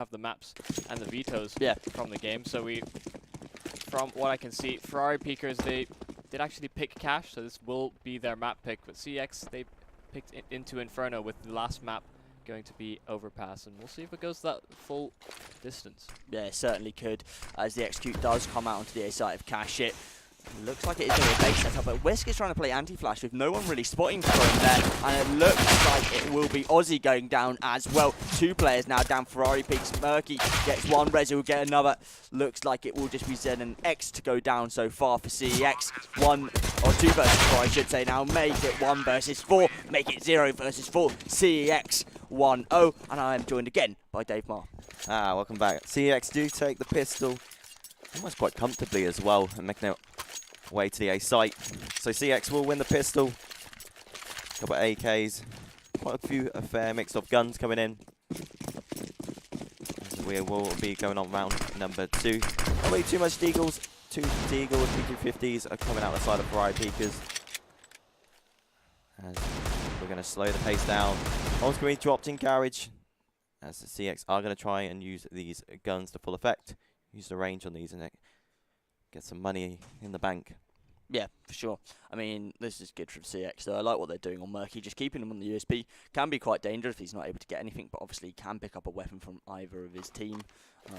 have the maps and the vetoes Yeah. from the game. So from what I can see, Ferrari Peakers, they did actually pick Cash, so this will be their map pick. But CeX, they picked into Inferno with the last map going to be Overpass, and we'll see if it goes that full distance. Yeah, it certainly could, as the execute does come out onto the A side of Cash. It looks like it is going to be a base setup, but Whisk is trying to play anti-flash with no one really spotting for him there, and it looks like it will be Aussie going down as well. 2 players now down. Ferrari Peaks. Murky gets one, Rezi will get another. Looks like it will just be Zen and X to go down so far for CEX. 1 or 2 versus 4, I should say now. Make it 1 versus 4, make it 0 versus 4. CEX 1-0, and I am joined again by Dave Marr. Welcome back. CEX do take the pistol almost quite comfortably as well, and making their way to the A site. So CEX will win the pistol. Couple of AKs, quite a fair mix of guns coming in. We will be going on round number 2. Not really too much Deagles. 2 Deagles, P250s are coming out the side of Ferrari Peakers. As we're going to slow the pace down. Bombs going to be dropped in garage, as the CEX are going to try and use these guns to full effect. Use the range on these and get some money in the bank. Yeah, for sure. I mean, this is good from CEX, though. I like what they're doing on Murky. Just keeping him on the USP can be quite dangerous if he's not able to get anything, but obviously he can pick up a weapon from either of his team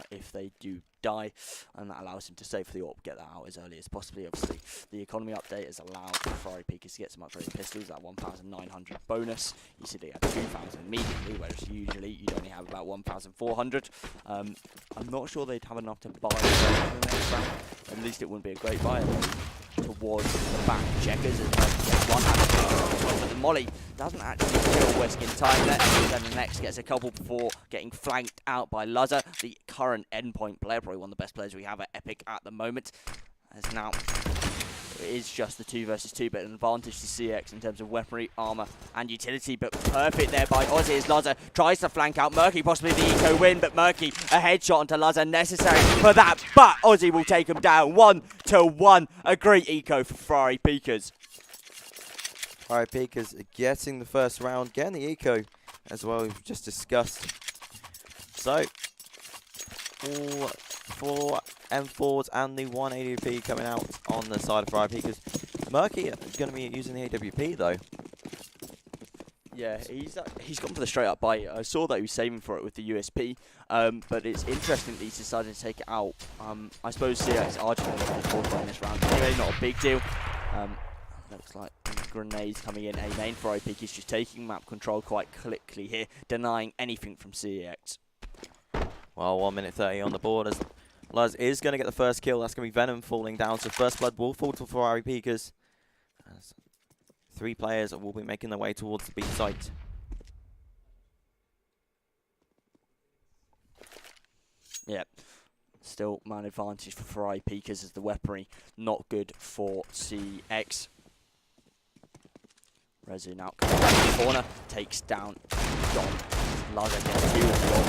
if they do die, and that allows him to save for the AWP, get that out as early as possibly. Obviously, the economy update has allowed Ferrari Peakers to get some upgraded pistols, that 1,900 bonus. You see they had 2,000 immediately, whereas usually you'd only have about 1,400. I'm not sure they'd have enough to buy in the next round. At least it wouldn't be a great buy towards the back. Checkers and gets one hand, but the molly doesn't actually kill Whisk in time there. Then the next gets a couple before getting flanked out by Luzza, the current endpoint player, probably one of the best players we have at Epic at the moment. As now it is just the 2 versus 2, but an advantage to CEX in terms of weaponry, armor, and utility. But perfect there by Aussie as Luzza tries to flank out Murky, possibly the eco win, but Murky a headshot onto Luzza necessary for that. But Aussie will take him down 1-1. A great eco for Ferrari Peakers. Ferrari Peakers getting the first round, getting the eco as well, we've just discussed. So, all 4 M4s and the 1 AWP coming out on the side of Ferrari Peakers. Murky going to be using the AWP though. Yeah, he's gone for the straight up bite. I saw that he was saving for it with the USP, but it's interesting that he's decided to take it out. I suppose CEX are just going to go for the 4th in this round. Anyway, not a big deal. Looks like grenades coming in. A main Ferrari Peak is just taking map control quite quickly here, denying anything from CEX. Well, 1 minute 30 on the board as Luz is going to get the first kill. That's going to be Venom falling down. So first blood will fall to Ferrari Peakers. As 3 players will be making their way towards the B site. Yep. Still man advantage for Ferrari Peakers as the weaponry not good for CEX. Rezu now comes back in the corner, takes down Don. Laza gets 2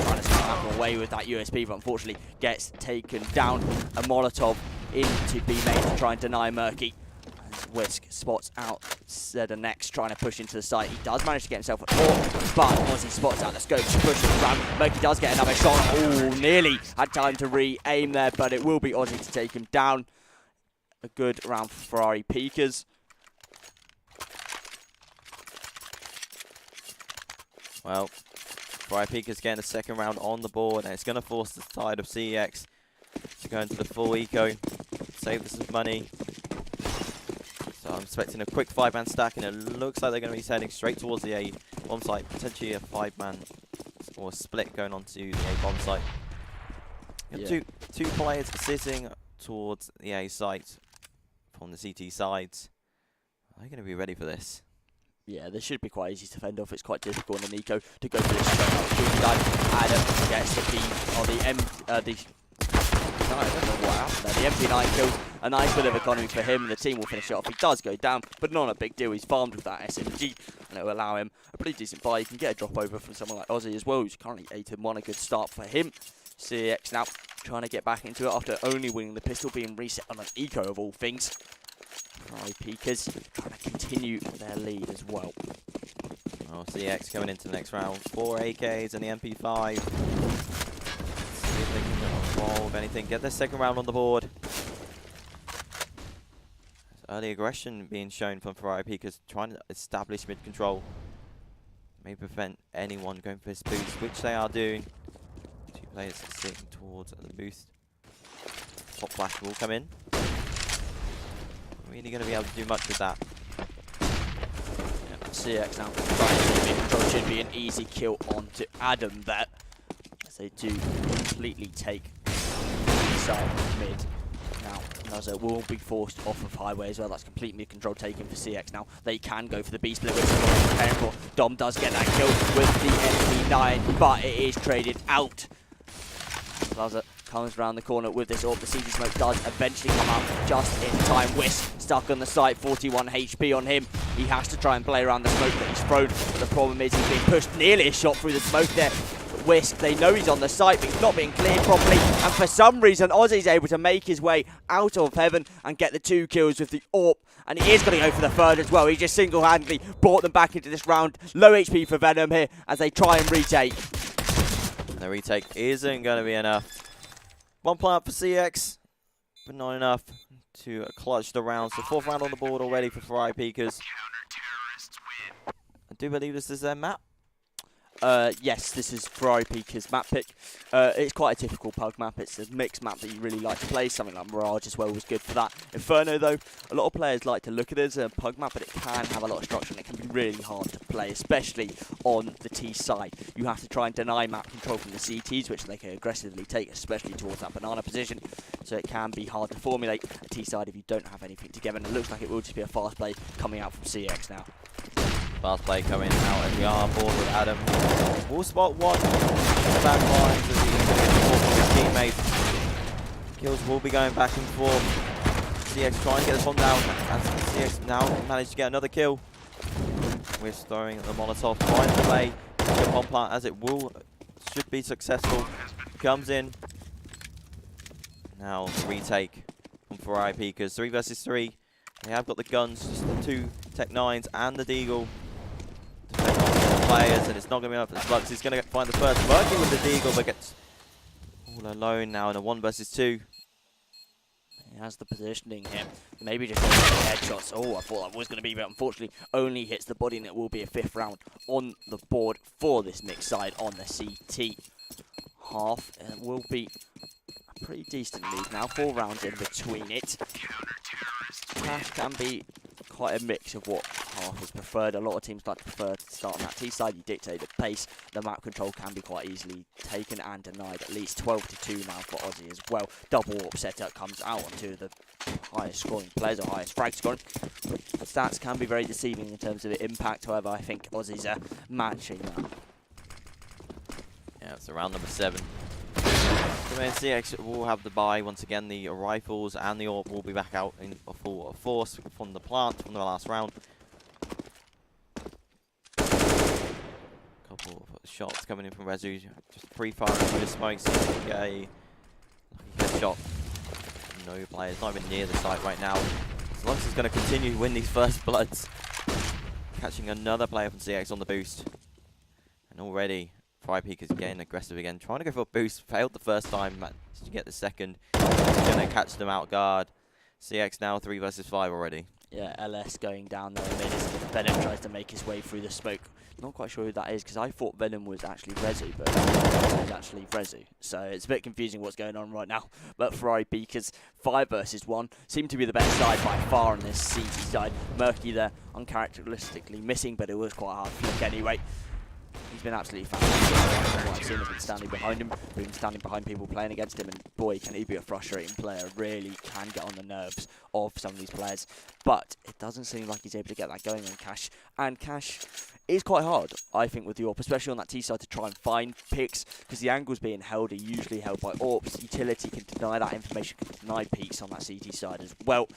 trying to snap away with that USP, but unfortunately gets taken down. A Molotov into B main to try and deny Murky. As Whisk spots out Zedda next, trying to push into the site. He does manage to get himself an AWP, but once he spots out the scope, pushes around. Murky does get another shot. Oh, nearly had time to re-aim there, but it will be Aussie to take him down. A good round for Ferrari Peakers. Well, Ferrari Peakers getting the second round on the board, and it's going to force the side of CEX to go into the full eco, save some money. So I'm expecting a quick 5-man stack, and it looks like they're going to be heading straight towards the A bomb site, potentially a 5-man or a split going on to the A bomb site. Yeah. Two players sitting towards the A site from the CT sides. Are they going to be ready for this? Yeah, this should be quite easy to fend off. It's quite difficult on the Nico to go for this straight up shooting dive. Adam gets the B or the M. I don't know what happened there. The MP9 kills a nice bit of economy for him, and the team will finish it off. He does go down, but not a big deal. He's farmed with that SMG, and it will allow him a pretty decent buy. You can get a drop over from someone like Aussie as well, who's currently 8-1. A good start for him. CEX now trying to get back into it after only winning the pistol, being reset on an eco of all things. Ferrari Peakers trying to continue their lead as well. Oh, CEX coming into the next round. 4 AKs and the MP5. control of anything. Get their second round on the board. Early aggression being shown from Ferrari Peakers, trying to establish mid control. May prevent anyone going for this boost, which they are doing. Two players sitting towards the boost. Top flash will come in. Really going to be able to do much with that. CeX now trying to mid control should be an easy kill onto Adam there. As they do completely take side mid. Now, Nuzzo will be forced off of highway as well. That's complete mid control taken for CeX now. They can go for the B split, which is what they're preparing for. Dom does get that kill with the MP9, but it is traded out. Plaza comes around the corner with this AWP. The CT smoke does eventually come out just in time. Whisk stuck on the site, 41 HP on him. He has to try and play around the smoke that he's thrown. But the problem is he's being pushed nearly a shot through the smoke there. But Whisk, they know he's on the site, but he's not being cleared properly. And for some reason, Ozzy's able to make his way out of heaven and get the 2 kills with the AWP. And he is going to go for the third as well. He just single-handedly brought them back into this round. Low HP for Venom here as they try and retake. And the retake isn't going to be enough. One plant for CeX, but not enough to clutch the round. So 4th round on the board already for Ferrari Peakers. I do believe this is their map. Yes, this is Ferrari Peakers map pick. It's quite a typical pug map. It's a mixed map that you really like to play. Something like Mirage as well was good for that. Inferno, though, a lot of players like to look at it as a pug map, but it can have a lot of structure and it can be really hard to play, especially on the T side. You have to try and deny map control from the CTs, which they can aggressively take, especially towards that banana position. So it can be hard to formulate a T side if you don't have anything together. And it looks like it will just be a fast play coming out from CeX now. Fast play coming out at the R board with Adam. Will spot one. Back lines as he's going to get the from his teammates. Kills will be going back and forth. CeX trying to get this one down. And CeX now managed to get another kill. We're throwing the Molotov. Trying to delay the bomb plant as it should be successful. Comes in. Now the retake from Ferrari Peakers. 3 versus 3. They have got the guns, just the 2 Tech 9s and the Deagle. Players, and it's not going to be enough for Slux. He's going to find the first. Working with the Deagle, but gets all alone now in a 1 versus 2. He has the positioning here. Maybe just headshots. Oh, I thought that was going to be, but unfortunately only hits the body, and it will be a 5th round on the board for this mixed side on the CT half. And it will be a pretty decent lead now. 4 rounds in between it. Cash can be quite a mix of what half is preferred. A lot of teams like to prefer to start on that T side. You dictate the pace. The map control can be quite easily taken and denied. At least 12-2 now for Aussie as well. Double AWP setup comes out onto the highest scoring players or highest frag scoring. Stats can be very deceiving in terms of the impact. However, I think Aussie's matching that. Yeah, it's around number 7. So then CeX will have the buy once again. The rifles and the AWP will be back out in full force from the plant from the last round. Couple of shots coming in from Rezu, just pre-firing through the smokes. Get a lucky shot. No players, not even near the site right now. As long as he's going to continue to win these first bloods, catching another player from CeX on the boost, and already. Ferrari Peakers getting aggressive again, trying to go for a boost, failed the first time, managed to get the second. He's going to catch them out guard. CeX now 3 versus 5 already. Yeah, LS going down there a minute. Venom tries to make his way through the smoke. Not quite sure who that is, because I thought Venom was actually Rezu, but it's actually Rezu. So it's a bit confusing what's going on right now. But Ferrari Peakers 5 versus 1 seem to be the best side by far on this CT side. Murky there, uncharacteristically missing, but it was quite a hard flick anyway. He's been absolutely fantastic. What I've seen has been standing behind him, been standing behind people playing against him, and boy, can he be a frustrating player. Really can get on the nerves of some of these players. But it doesn't seem like he's able to get that going on Cash. And Cash is quite hard, I think, with the AWP, especially on that T side to try and find picks, because the angles being held are usually held by AWPs. Utility can deny that information, can deny peaks on that CT side as well.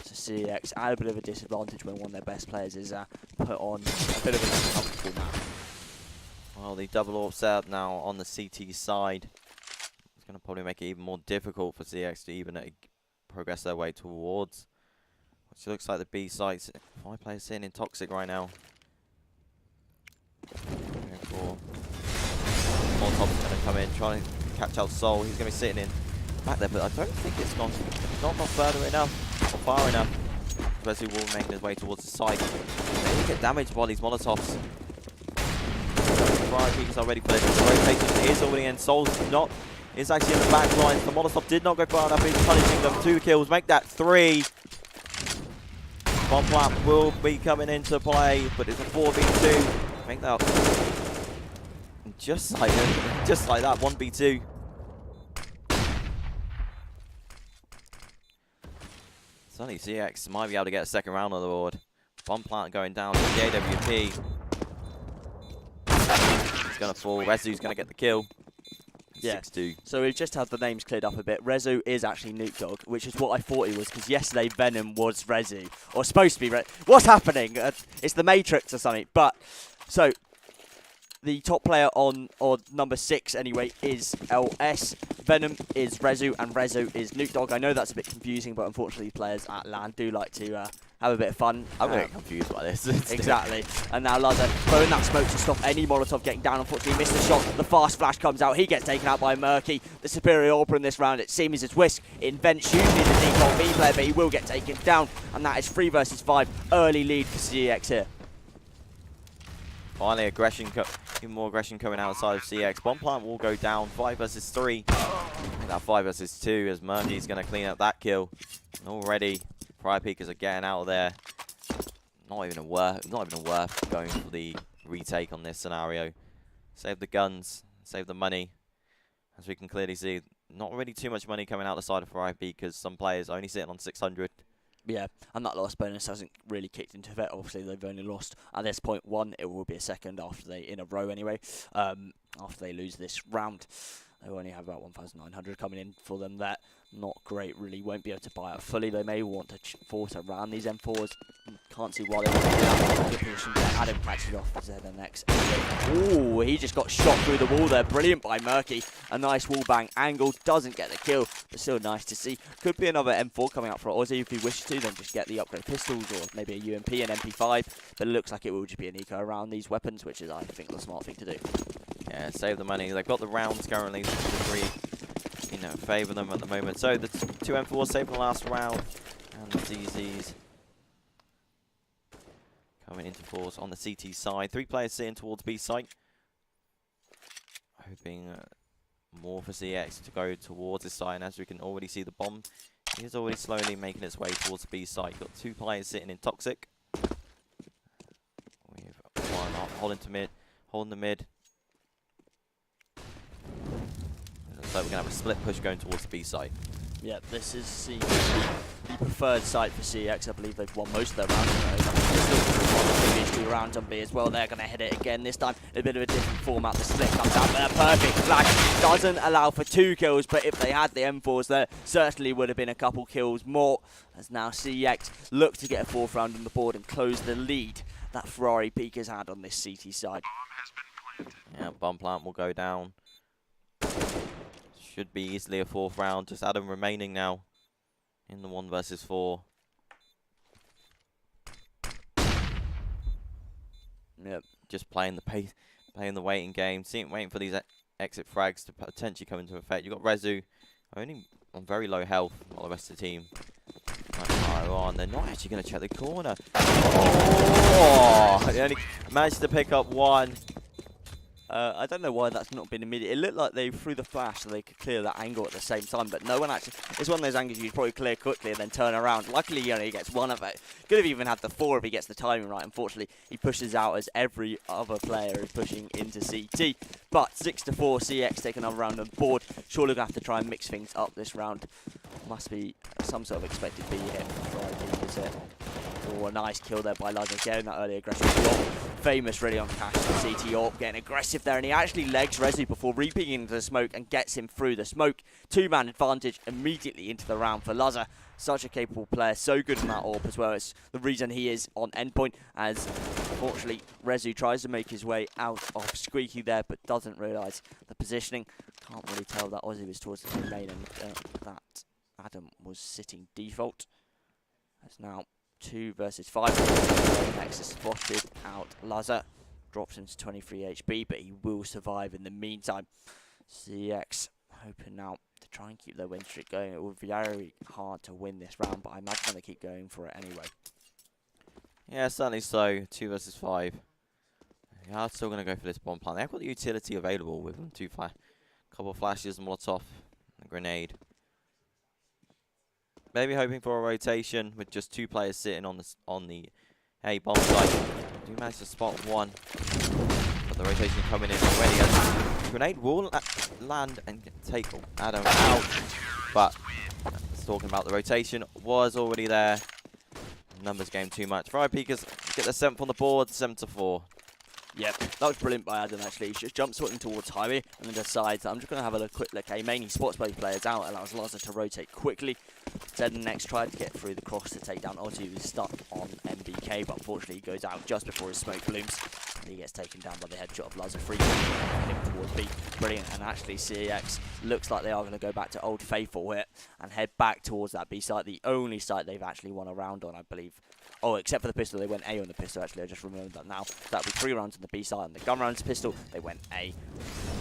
So CeX at a bit of a disadvantage when one of their best players is put on a bit of an uncomfortable map. Well, the double AWP setup now on the CT side. It's going to probably make it even more difficult for CeX to even progress their way towards. Which looks like the B sites. 5 players sitting in Toxic right now. Molotov's going to come in, trying to catch out Soul. He's going to be sitting in back there, but I don't think it's gone not further enough or far enough. Rezu will make his way towards the side. They get damaged by these Molotovs. Ferrari Peakers are ready for this. The rotation is already in. Soul's not. It's actually in the back line. The Molotov did not go far enough. He's punishing them. 2 kills. Make that 3. Bomb plant will be coming into play, but it's a 4v2. Make that just like that. 1v2. Suddenly CeX might be able to get a second round on the board. Bomb plant going down to the AWP. It's gonna fall. Rezu's gonna get the kill. Yeah. 6-2. So we've just had the names cleared up a bit. Rezu is actually Nuke Dog, which is what I thought he was, because yesterday Venom was Rezu, or supposed to be Rezu. What's happening? It's the Matrix or something. But, so, the top player on number 6 anyway is LS. Venom is Rezu, and Rezu is Nuke Dog. I know that's a bit confusing, but unfortunately players at LAN do like to have a bit of fun. I'm a bit confused by this. Exactly. And now Lazar throwing that smoke to stop any Molotov getting down. Unfortunately, missed the shot. The fast flash comes out. He gets taken out by Murky. The superior AWP in this round, it seems, is Whisk. Invents usually the default B player, but he will get taken down. And that is 3 versus 5. Early lead for CeX here. Finally, aggression, even more aggression coming outside of CeX. Bomb plant will go down. 5 versus 3. Now 5 versus 2 as Murky's going to clean up that kill. And already, Ferrari Peakers are getting out of there. Not even worth going for the retake on this scenario. Save the guns, save the money. As we can clearly see, not really too much money coming out the side of Ferrari Peakers. Some players only sitting on 600. Yeah, and that loss bonus hasn't really kicked into effect. Obviously, they've only lost at this point 1. It will be a second after they, in a row anyway, after they lose this round. They only have about 1,900 coming in for them there. Not great, really. Won't be able to buy out fully. They may want to force around these M4s. Can't see why they want to do that. Good position there. Adam catches off for ZNX. Ooh, he just got shot through the wall there. Brilliant by Murky. A nice wall bang angle. Doesn't get the kill, but still nice to see. Could be another M4 coming out for Aussie if he wishes to. Then just get the upgrade pistols or maybe a UMP and MP5. But it looks like it will just be an eco around these weapons, which is, I think, the smart thing to do. Yeah, save the money. They've got the rounds currently. The 3, favour them at the moment. So the 2 M4s saved the last round, and the ZZs coming into force on the CT side. 3 players sitting towards B site, hoping more for CeX to go towards this side. And as we can already see, the bomb is already slowly making its way towards the B site. Got 2 players sitting in toxic. We've one holding the mid. So we're going to have a split push going towards the B site. Yeah, this is the preferred site for CeX. I believe they've won most of their rounds. The previous 2 rounds on B as well. They're going to hit it again this time. A bit of a different format. The split comes out there. Perfect flash. Doesn't allow for 2 kills, but if they had the M4s there, certainly would have been a couple kills more. As now CeX look to get a 4th round on the board and close the lead that Ferrari Peakers had on this CT side. Yeah, bomb plant will go down. Should be easily a 4th round. Just Adam remaining now in the 1 versus 4. Yep. Just playing the pace, playing the waiting game, waiting for these exit frags to potentially come into effect. You've got Rezu only on very low health, while the rest of the team are on. They're not actually going to check the corner. Oh! They only managed to pick up 1. I don't know why that's not been immediate. It looked like they threw the flash so they could clear that angle at the same time, but no one actually. It's one of those angles you'd probably clear quickly and then turn around. Luckily, he gets 1 of it. Could have even had the 4 if he gets the timing right. Unfortunately, he pushes out as every other player is pushing into CT. But 6-4, CeX taking another round on board. Surely gonna have to try and mix things up this round. Must be some sort of expected B hit for IPs here. Oh, a nice kill there by Lazar, getting that early aggressive block. Famous really on Cash and CT AWP, getting aggressive there, and he actually legs Rezu before reaping into the smoke and gets him through the smoke. 2-man advantage immediately into the round for Lazar. Such a capable player, so good in that AWP as well. It's the reason he is on endpoint, as unfortunately Rezu tries to make his way out of Squeaky there, but doesn't realise the positioning. Can't really tell that Aussie was towards the main and that Adam was sitting default. That's now 2 versus 5. Next is spotted out. Lazar drops him to 23 HP, but he will survive in the meantime. CeX hoping now to try and keep their win streak going. It will be very hard to win this round, but I imagine they keep going for it anyway. Yeah, certainly so. 2 versus 5. They are still going to go for this bomb plant. They've got the utility available with them. Couple of flashes, Molotov, and a grenade. Maybe hoping for a rotation with just 2 players sitting on the A bomb site. Do manage to spot one, but the rotation coming in already. As grenade will land and take Adam out, but talking about the rotation was already there. Numbers game too much. Ferrari Peakers get the 7th on the board, 7-4. Yep, that was brilliant by Adam actually. He just jumps switching towards highway and then decides that I'm just going to have a quick look. Mainly spots both players out, allows Laza to rotate quickly. Zeden next tried to get through the cross to take down Ozzy, who was stuck on MBK, but unfortunately he goes out just before his smoke blooms. And he gets taken down by the headshot of Laza, free him towards B. Brilliant, and actually CeX looks like they are going to go back to Old Faithful here and head back towards that B site, the only site they've actually won a round on, I believe. Oh, except for the pistol, they went A on the pistol, actually, I just remembered that now. So that'll be 3 rounds on the B side, and the gun rounds pistol, they went A.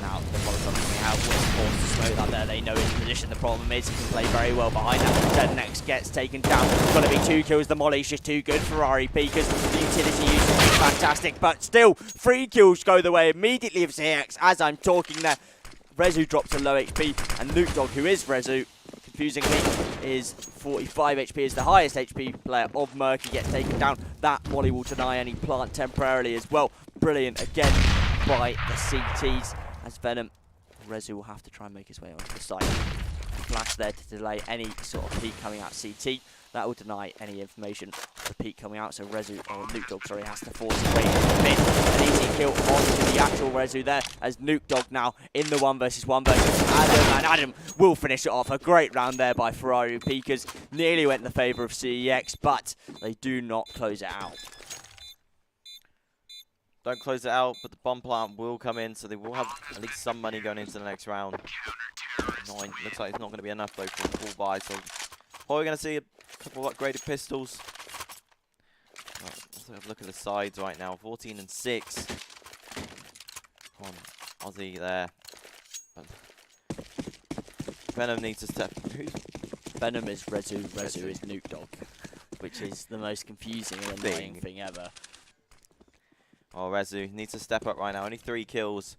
Now, the Molotov coming out, was forced to smoke out there, they know his position, the problem is he can play very well behind that. Next gets taken down, it's going to be 2 kills, the Molly's just too good. Ferrari Peakers, the utility use is fantastic, but still, 3 kills go the way immediately of CeX, as I'm talking there. Rezu drops to low HP, and Nuke Dog, who is Rezu, confusingly, is 45 HP, is the highest HP player of Murky, gets taken down. That Molly will deny any plant temporarily as well. Brilliant again by the CTs as Venom. Rezu will have to try and make his way onto the site. Flash there to delay any sort of peek coming out CT. That will deny any information of the peek coming out, so Rezu, or Nuke Dog, sorry, has to force his way into mid. An easy kill onto the actual Rezu there, as Nuke Dog now in the 1 versus 1 versus Adam, and Adam will finish it off. A great round there by Ferrari Peakers. Nearly went in the favour of CEX, but they do not close it out. Don't close it out, but the bomb plant will come in, so they will have at least some money going into the next round. 9. Looks like it's not going to be enough, though, for a full buy, so probably going to see a couple of upgraded pistols. Let's have a look at the sides right now. 14 and 6 on Aussie there. But Venom needs to step. Venom is Rezu, Rezu is Nuke Dog, which is the most confusing and annoying thing ever. Oh, Rezu needs to step up right now. Only 3 kills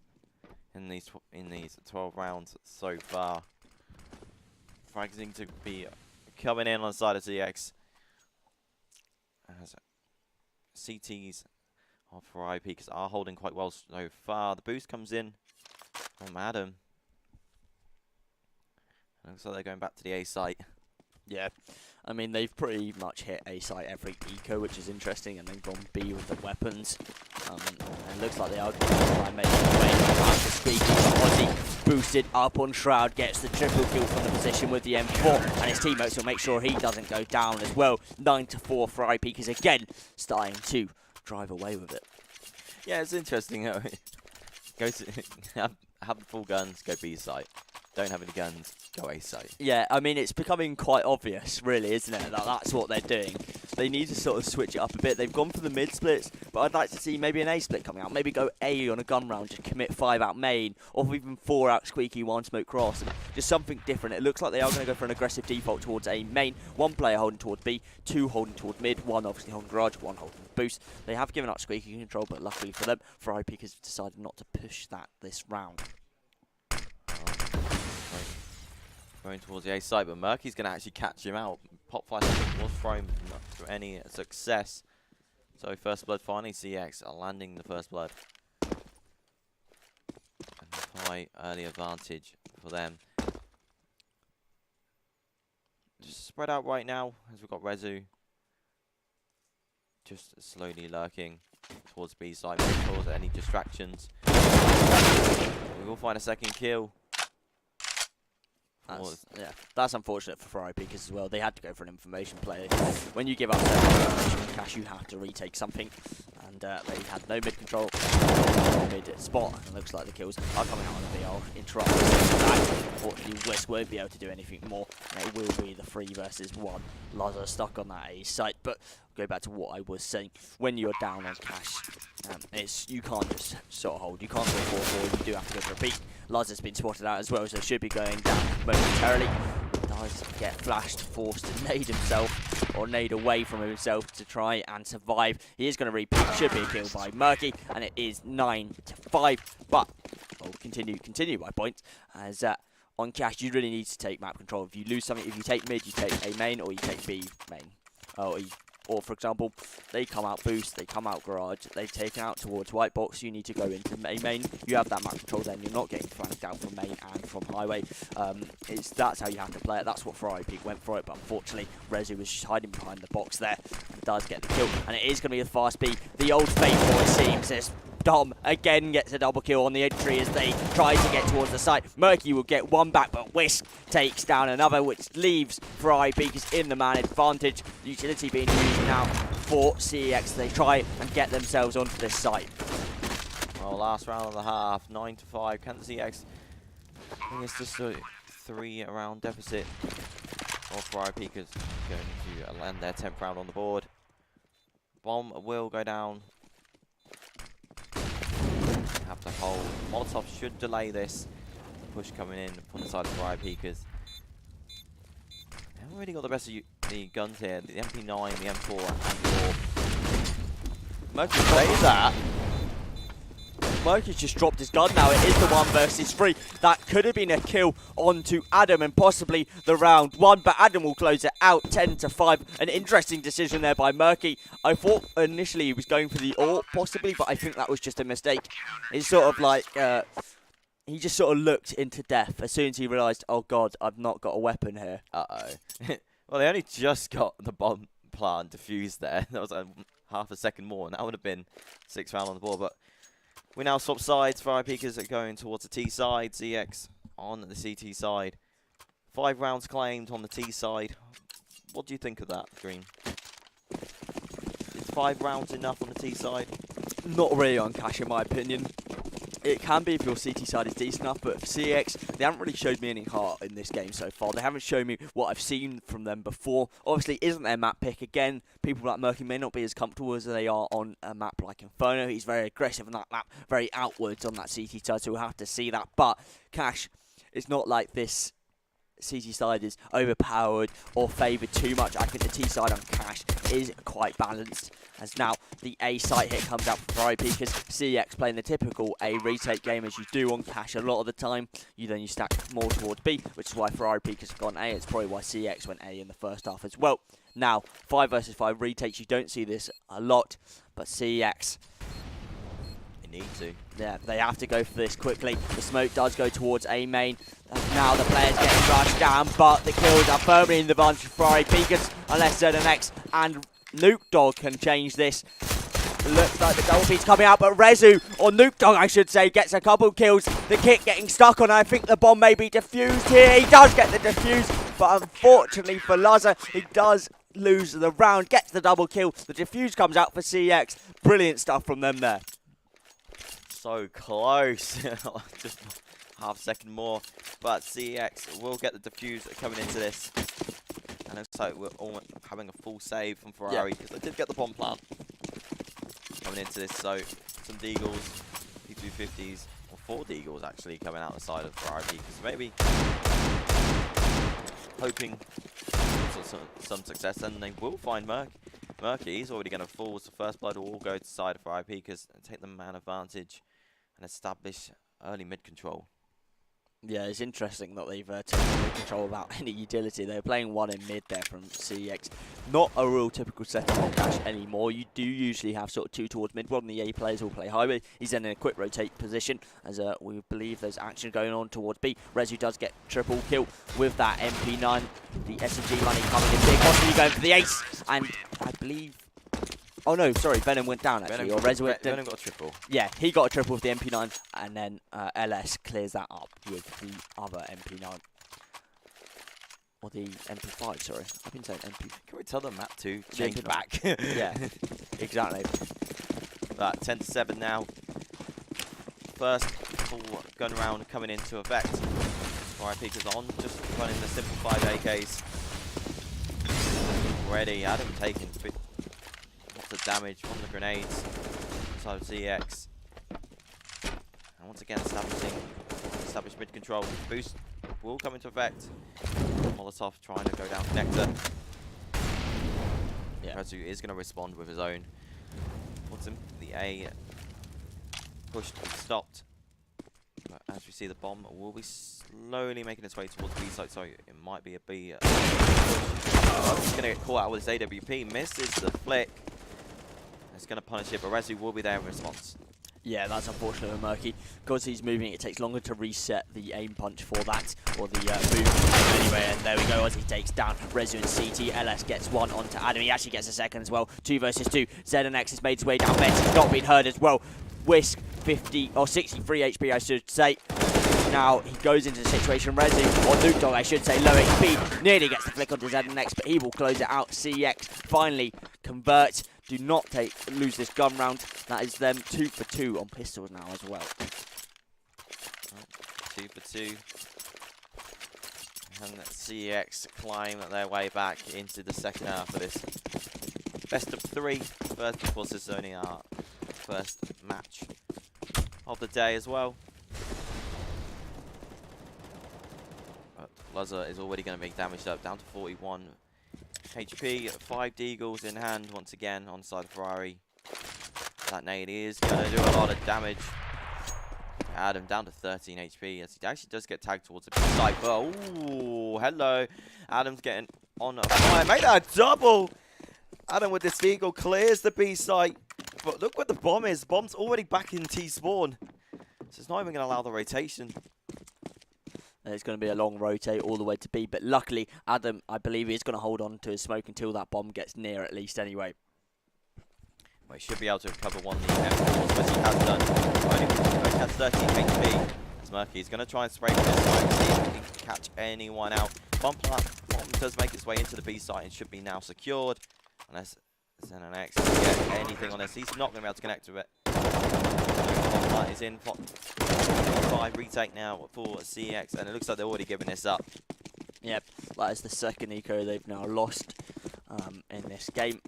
in these 12 rounds so far. Fragging to be coming in on the side of CX. As CTs of Ferrari Peakers are holding quite well so far. The boost comes in from Adam. Looks like they're going back to the A site. Yeah, I mean, they've pretty much hit A site every eco, which is interesting, and then gone B with the weapons. And it looks like they are going to try and make their way after speaking. Ozzy boosted up on Shroud, gets the triple kill from the position with the M4, and his teammates will make sure he doesn't go down as well. 9-4, Ferrari Peakers again starting to drive away with it. Yeah, it's interesting. Go to have the full guns, go B site. Don't have any guns, go A site. Yeah, I mean, it's becoming quite obvious, really, isn't it? That's what they're doing. They need to sort of switch it up a bit. They've gone for the mid splits, but I'd like to see maybe an A split coming out. Maybe go A on a gun round, just commit 5 out main, or even 4 out squeaky, 1 smoke cross. And just something different. It looks like they are going to go for an aggressive default towards A main. 1 player holding towards B, 2 holding towards mid, 1 obviously holding garage, 1 holding boost. They have given up squeaky control, but luckily for them, Ferrari Peakers have decided not to push that this round. Going towards the A site, but Murky's going to actually catch him out. Pop flash was thrown not through any success. So first blood finally, CX are landing the first blood. And high early advantage for them. Just spread out right now as we've got Rezu. Just slowly lurking towards B side, make sure that any distractions. We will find a second kill. That's unfortunate for Ferrari Peakers as well. They had to go for an information play. When you give up that information cash, you have to retake something. and they had no mid control, mid spot, and it looks like the kills are coming out on the B. I'll interrupt that. Unfortunately, Wisp won't be able to do anything more, and it will be the 3 versus 1. Lazar stuck on that A site, but go back to what I was saying. When you're down on cash, you can't just sort of hold. You can't go 4-4. You do have to go for a peek. Lazar's been spotted out as well, so should be going down momentarily. Does get flashed, forced to nade himself, or nade away from himself to try and survive. He is going to repeat, should be a kill by Murky, and it is 9-5. But I'll continue my point, as on cash you really need to take map control. If you lose something, if you take mid, you take A main, or you take B main. Or for example, they come out boost, they come out garage, they've taken out towards white box, you need to go into main. You have that map control, then you're not getting flanked out from main and from highway. That's how you have to play it. That's what Ferrari Peak went for it, but unfortunately Rezu was just hiding behind the box there and does get the kill, and it is going to be the fast B. The old faithful, it seems, is Dom again gets a double kill on the entry as they try to get towards the site. Murky will get one back, but Whisk takes down another, which leaves Ferrari Beakers in the man advantage. Utility being used now for CeX. They try and get themselves onto this site. Well, last round of the half, 9-5. Can CeX? I think it's just a 3-round deficit. Or Ferrari Beakers going to land their 10th round on the board. Bomb will go down. Have to hold. Molotov should delay this. Push coming in from the side of Ferrari Peakers. They haven't really got the best of the guns here. The MP9, the M4, and M4. Murky plays that. Murky's just dropped his gun now. It is the 1 versus 3. That could have been a kill onto Adam and possibly the round 1, but Adam will close it out 10-5. An interesting decision there by Murky. I thought initially he was going for the AWP possibly, but I think that was just a mistake. It's sort of like he just sort of looked into death as soon as he realised, oh god, I've not got a weapon here. Well, they only just got the bomb plant defused there. That was half a second more, and that would have been 6th round on the board. But we now swap sides. Ferrari Peakers are going towards the T side. CeX on the CT side. 5 rounds claimed on the T side. What do you think of that, Green? Is 5 rounds enough on the T side? Not really on cash in my opinion. It can be if your CT side is decent enough, but for CeX, they haven't really showed me any heart in this game so far. They haven't shown me what I've seen from them before. Obviously, isn't their map pick. Again, people like Murky may not be as comfortable as they are on a map like Inferno. He's very aggressive on that map, very outwards on that CT side, so we'll have to see that. But cash, it's not like this CT side is overpowered or favoured too much. I think the T side on cash is quite balanced. As now the A site hit comes out for Ferrari Peakers. CeX playing the typical A retake game as you do on cash a lot of the time. You stack more towards B, which is why Ferrari Peakers have gone A. It's probably why CeX went A in the first half as well. Now 5 versus 5 retakes. You don't see this a lot, but CeX, Need to. yeah, they have to go for this quickly. The smoke does go towards A main. Now the players getting rushed down, but the kills are firmly in the advantage for Ferrari Peakers, unless ZNX and Nuke Dog can change this. Looks like the double beat's coming out, but Rezu, or Nuke Dog I should say, gets a couple kills. The kick getting stuck on. I think the bomb may be defused here. He does get the defuse, but unfortunately for Lazar, he does lose the round, gets the double kill. The defuse comes out for CeX. Brilliant stuff from them there. So close. Just half a second more. But CeX will get the defuse coming into this. And it looks like we're almost having a full save from Ferrari because they did get the bomb plant coming into this. So some Deagles, P250s, or 4 Deagles actually coming out the side of Ferrari because maybe hoping for some success, and they will find Murky. Murky, he's already going to fall, so first blood will go to the side of Ferrari Peakers and take the man advantage and establish early mid control. Yeah, it's interesting that they've taken mid control without any utility. They're playing 1 in mid there from CeX. Not a real typical setup on cash anymore. You do usually have sort of 2 towards mid. One of the A players will play highway. He's then in a quick rotate position as we believe there's action going on towards B. Rezu does get triple kill with that MP9. The SMG money coming in big. Possibly going for the ace. And I believe... Oh no, sorry, Venom went down actually. Venom got a triple. Yeah, he got a triple with the MP9, and then LS clears that up with the other MP9. Or the MP5, sorry. I've been saying MP. Can we tell the map to change back? Yeah, exactly. But 10-7 now. First full gun round coming into effect. Ferrari Peakers on, just running the simple 5 AKs. Already, Adam taking lots of damage from the grenades. So CeX. And once again established mid control. Boost will come into effect. Molotov trying to go down connector. Yeah, Rezu is going to respond with his own. What's in the A pushed and stopped. But as we see, the bomb will be slowly making its way towards B side, so it might be a B. He's going to get caught out with his AWP, misses the flick. It's going to punish it, but Rezu will be there in response. Yeah, that's unfortunate with Murky. Because he's moving, it takes longer to reset the aim punch for that, or the move anyway, and there we go as he takes down Rezu and CT. LS gets one onto Adam, he actually gets a second as well. 2 versus 2, ZNX has made his way down bench, he's not been heard as well. Whisk, 50, or 63 HP I should say. Now he goes into the situation, Rezu, or Nuke Dog I should say, low HP, nearly gets the flick onto ZNX, but he will close it out. CeX finally converts. Do not lose this gun round. That is them 2 for 2 on pistols now as well. 2 for 2. And CeX climb their way back into the second half of this best of 3. First, of course, this is only our first match of the day as well. But Luzza is already going to be damaged up, down to 41 HP, 5 deagles in hand once again on the side of Ferrari. That nade is going to do a lot of damage. Adam down to 13 HP as he actually does get tagged towards the side. But oh, hello. Adam's getting on a fire. Made that a double. Adam with this deagle clears the B site. But look what the bomb is. The bomb's already back in T-spawn. So it's not even going to allow the rotation. It's going to be a long rotate all the way to B, but luckily Adam, I believe, is going to hold on to his smoke until that bomb gets near at least anyway. Well, he should be able to recover one of the M4s, which he has done. Only has 13 HP. As Murky is going to try and spray for this time, see if he can catch anyone out. Bomb does make its way into the B site and should be now secured. Unless ZNX can get anything on this. He's not going to be able to connect to it. Bomb is in. 5 retake now for CeX, and it looks like they're already giving this up. Yep, that is the second eco they've now lost in this game.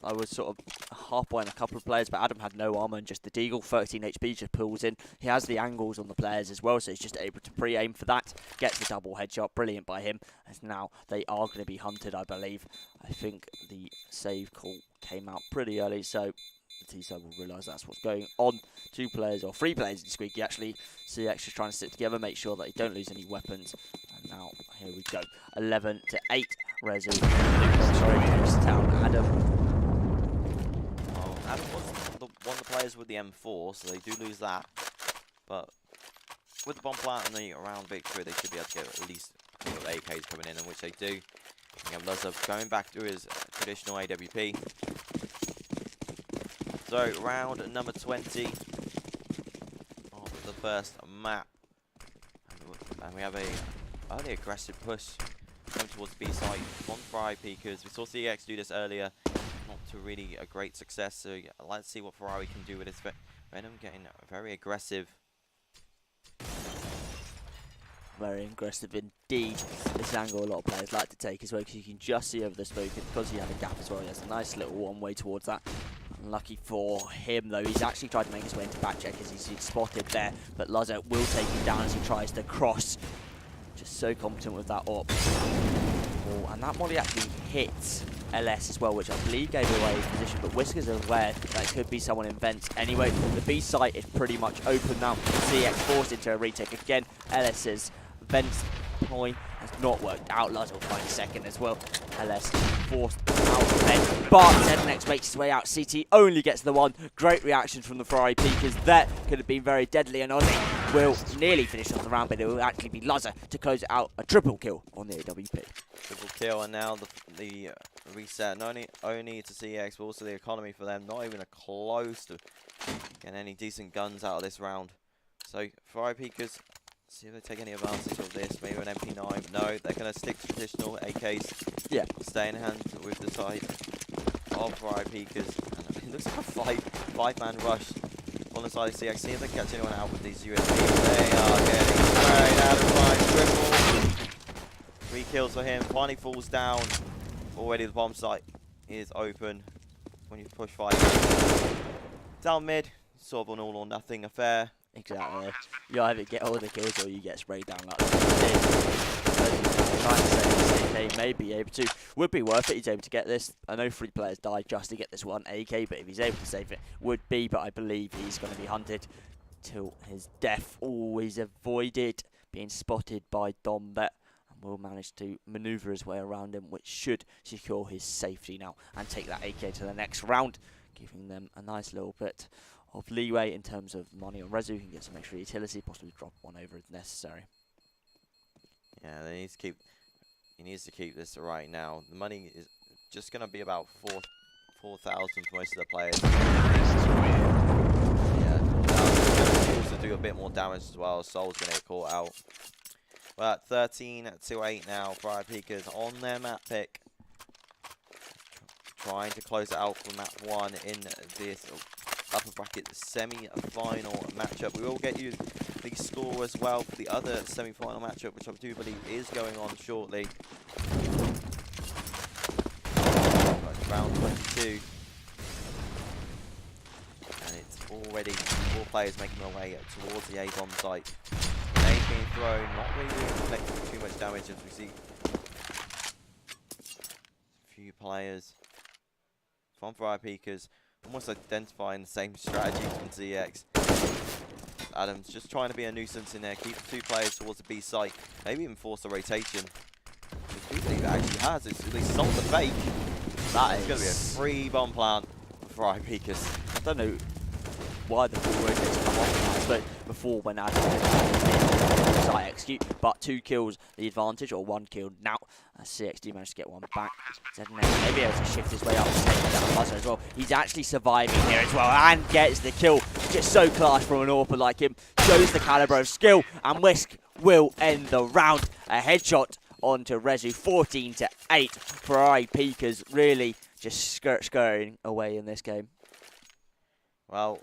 I was sort of halfway on a couple of players, but Adam had no armor and just the deagle. 13 HP just pulls in. He has the angles on the players as well, so he's just able to pre-aim for that. Gets the double headshot, brilliant by him. As now they are going to be hunted, I believe. I think the save call came out pretty early, so the T-side will realise that's what's going on. 2 players, or 3 players in Squeaky actually. CeX just trying to stick together, make sure that they don't lose any weapons. And now, here we go. 11 to 8. Rezu, sorry, goes down Adam. Oh, Adam was one of the players with the M4, so they do lose that. But with the bomb plant and the round victory, they should be able to get at least a couple of AKs coming in which they do. We have Luzza going back to his traditional AWP. So, round number 20 of the first map. And we have a early aggressive push coming towards B side from Ferrari Peakers. We saw CeX do this earlier, not to really a great success. So, let's see what Ferrari can do with this. Venom getting very aggressive. Very aggressive indeed. This angle a lot of players like to take as well, because you can just see over the smoke, and because he had a gap as well, he has a nice little one-way towards that. Unlucky for him though, he's actually tried to make his way into back check as he's spotted there, but Luzza will take him down as he tries to cross. Just so competent with that up. Oh, and that molly actually hits LS as well, which I believe gave away his position, but Whisker's aware that it could be someone in vents. Anyway, the B site is pretty much open now. CeX forced into a retake again. LS's vents point has not worked out. Luzza will find a second as well. LS forced out of vent, but ZNX makes his way out. CT only gets the one. Great reaction from the Ferrari Peakers. That could have been very deadly, and Ozzy will nearly finish off the round, but it will actually be Luzza to close it out. A triple kill on the AWP. Triple kill, and now the reset, not only to CeX, but also the economy for them. Not even a close to getting any decent guns out of this round. So, Ferrari Peakers, see if they take any advantage of this. Maybe an MP9. No, they're going to stick to traditional AKs. Yeah. Stay in hand with the side of Ferrari Peakers. And It looks like a five-man rush on the side of CeX. See if they can catch anyone out with these USBs. They are getting sprayed out of line. Triple. 3 kills for him. Finally falls down. Already the bomb site is open. When you push 5 down mid, sort of an all or nothing affair. Exactly. You either get all the kills or you get sprayed down like that. They may be able to. Would be worth it. He's able to get this. I know 3 players died just to get this one AK, but if he's able to save it, would be. But I believe he's going to be hunted till his death. Always avoided being spotted by Domvet, and will manage to maneuver his way around him, which should secure his safety now and take that AK to the next round, giving them a nice little bit of leeway in terms of money on Rezu. He can get some extra utility, possibly drop one over if necessary. Yeah, they need to keep. He needs to keep this right now. The money is just going to be about 4,000 for most of the players. Yeah, going to also do a bit more damage as well. Soul's going to get caught out. We're at 13-8 now. Ferrari Peakers on their map pick, trying to close it out for map 1 in this upper bracket semi-final matchup. We will get you the score as well for the other semi-final matchup, which I do believe is going on shortly. Round 22. And it's already 4 players making their way towards the A-bomb site. Grenade being thrown, not really inflicting too much damage as we see a few players from Ferrari Peakers almost identifying the same strategy from CeX. Adam's just trying to be a nuisance in there, keep the 2 players towards the B site, maybe even force a rotation. Which we believe it actually has. It's at least sold the fake. That is going to be a free bomb plant for Ferrari Peakers. I don't know why the full rotates come off, but before when Adam did site execute, but 2 kills the advantage, or 1 kill now. CXD managed to get one back. Maybe able to shift his way up down buzzer as well. He's actually surviving here as well and gets the kill. Just so class from an AWPer like him. Shows the caliber of skill, and Whisk will end the round. A headshot onto Rezu, 14-8. Ferrari Peakers really just skirting away in this game. Well,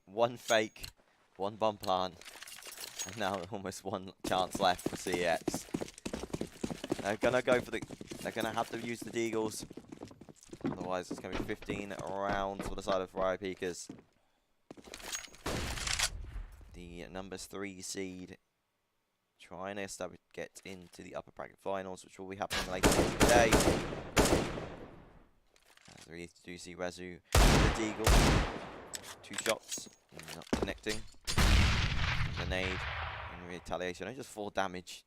1 fake, 1 bomb plant, and now almost 1 chance left for CeX. They're gonna go for the. They're gonna have to use the Deagles. Otherwise, it's gonna be 15 rounds for the side of Ferrari Peakers. The numbers 3 seed trying to get into the upper bracket finals, which will be happening later today. As we do see Rezu with the Deagle. 2 shots, not connecting. Grenade in retaliation. Only just 4 damage.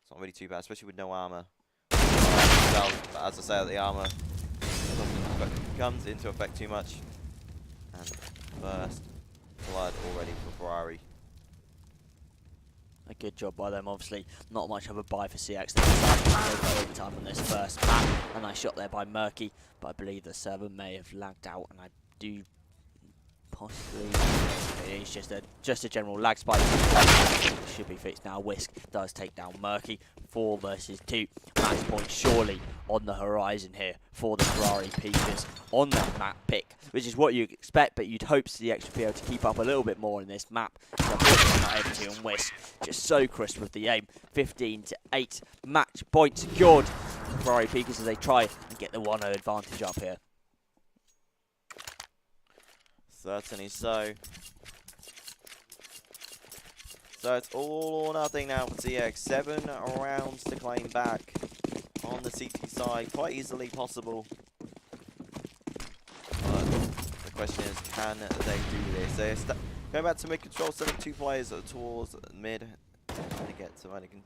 It's not really too bad, especially with no armor. But as I say, the armor comes into effect too much. And first blood already for Ferrari. A good job by them, obviously. Not much of a buy for CeX. They decided to go overtime on this first map. A nice shot there by Murky, but I believe the server may have lagged out, and I do possibly. It's just a general lag spike. Should be fixed now. Whisk does take down Murky. 4 versus 2. Match point surely on the horizon here for the Ferrari Peakers on that map pick, which is what you expect, but you'd hope CeX would be able to keep up a little bit more in this map. Unfortunately not able to, and Whisk just so crisp with the aim. 15-8. Match point secured. Ferrari Peakers as they try and get the 1-0 advantage up here. Certainly so. So it's all or nothing now for CeX. 7 rounds to claim back on the CT side. Quite easily possible. But the question is, can they do this? They're going back to mid control, sending 2 players towards mid. Trying to get somebody can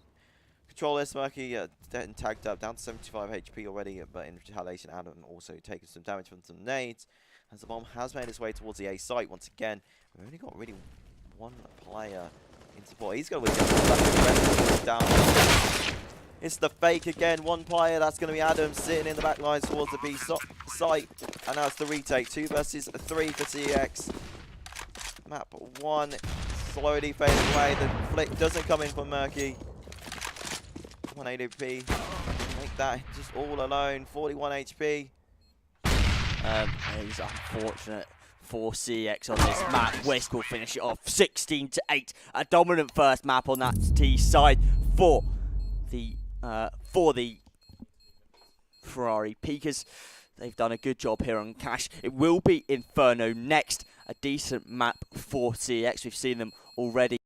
control this. Murky getting tagged up, down to 75 HP already, but in retaliation, Adam also taking some damage from some nades. As the bomb has made its way towards the A site once again. We've only got really 1 player in support. He's going to win down. It's the fake again. 1 player. That's going to be Adam sitting in the back lines towards the B site. And now it's the retake. 2 versus 3 for CeX. Map 1 slowly fading away. The flick doesn't come in from Murky. 1 ADP. Make that just all alone. 41 HP. It is unfortunate for CeX on this map. Whisk will finish it off 16-8. A dominant first map on that T side for the Ferrari Peakers. They've done a good job here on Cash. It will be Inferno next. A decent map for CeX. We've seen them already